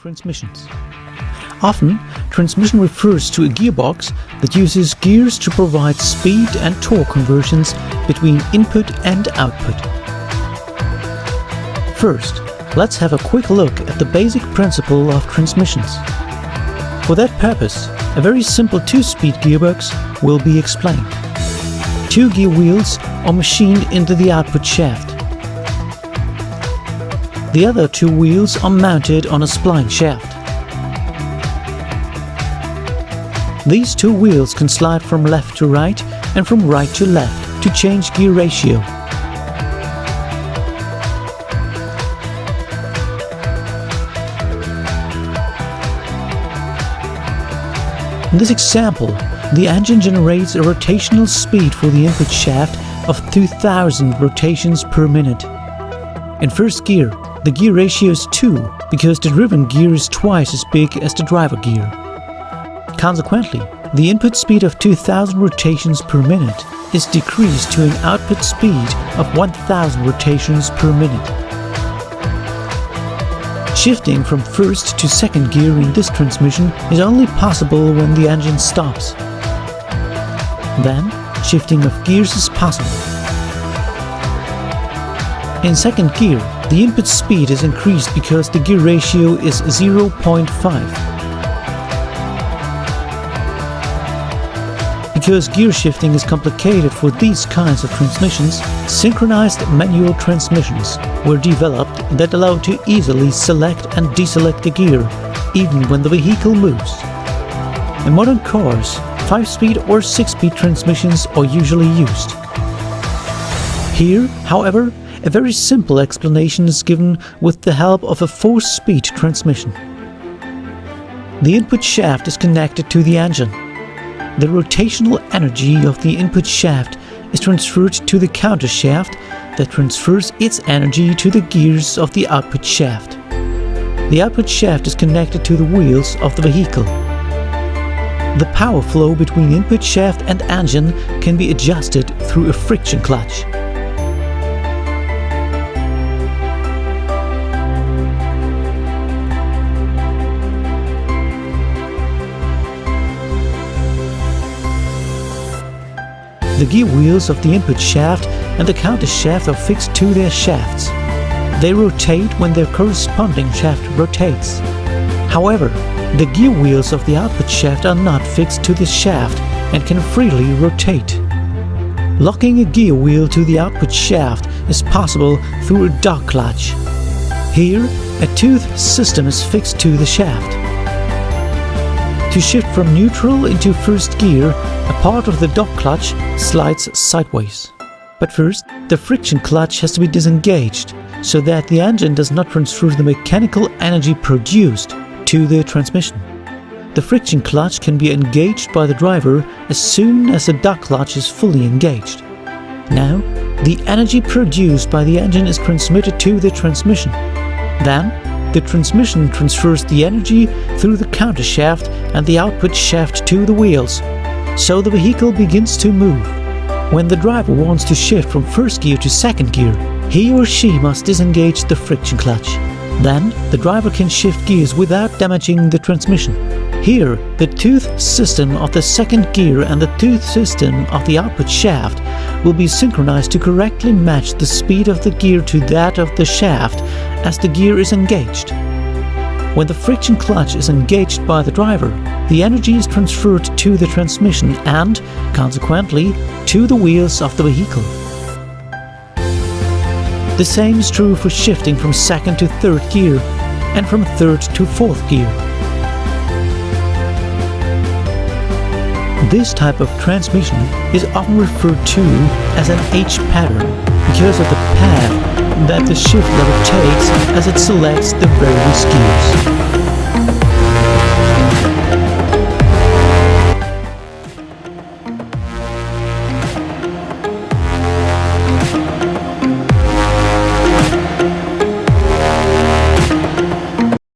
transmissions. Often, transmission refers to a gearbox that uses gears to provide speed and torque conversions between input and output. First, let's have a quick look at the basic principle of transmissions. For that purpose, a very simple two-speed gearbox will be explained. Two gear wheels are machined into the output shaft. The other two wheels are mounted on a spline shaft. These two wheels can slide from left to right and from right to left to change gear ratio. In this example, the engine generates a rotational speed for the input shaft of 2000 rotations per minute. In first gear, the gear ratio is 2 because the driven gear is twice as big as the driver gear. Consequently, the input speed of 2000 rotations per minute is decreased to an output speed of 1000 rotations per minute. Shifting from first to second gear in this transmission is only possible when the engine stops. Then, shifting of gears is possible. In second gear, the input speed is increased because the gear ratio is 0.5. Because gear shifting is complicated for these kinds of transmissions, synchronized manual transmissions were developed that allow to easily select and deselect the gear, even when the vehicle moves. In modern cars, 5-speed or 6-speed transmissions are usually used. Here, however, a very simple explanation is given with the help of a 4-speed transmission. The input shaft is connected to the engine. The rotational energy of the input shaft is transferred to the counter shaft that transfers its energy to the gears of the output shaft. The output shaft is connected to the wheels of the vehicle. The power flow between input shaft and engine can be adjusted through a friction clutch. The gear wheels of the input shaft and the counter shaft are fixed to their shafts. They rotate when their corresponding shaft rotates. However, the gear wheels of the output shaft are not fixed to the shaft and can freely rotate. Locking a gear wheel to the output shaft is possible through a dog clutch. Here, a tooth system is fixed to the shaft. To shift from neutral into first gear, a part of the dog clutch slides sideways. But first, the friction clutch has to be disengaged, so that the engine does not transfer the mechanical energy produced to the transmission. The friction clutch can be engaged by the driver as soon as the dog clutch is fully engaged. Now, the energy produced by the engine is transmitted to the transmission. Then, the transmission transfers the energy through the counter shaft and the output shaft to the wheels, so the vehicle begins to move. When the driver wants to shift from first gear to second gear, he or she must disengage the friction clutch. Then, the driver can shift gears without damaging the transmission. Here, the tooth system of the second gear and the tooth system of the output shaft will be synchronized to correctly match the speed of the gear to that of the shaft as the gear is engaged. When the friction clutch is engaged by the driver, the energy is transferred to the transmission and, consequently, to the wheels of the vehicle. The same is true for shifting from second to third gear and from third to fourth gear. This type of transmission is often referred to as an H pattern because of the path that the shift lever takes as it selects the various gears.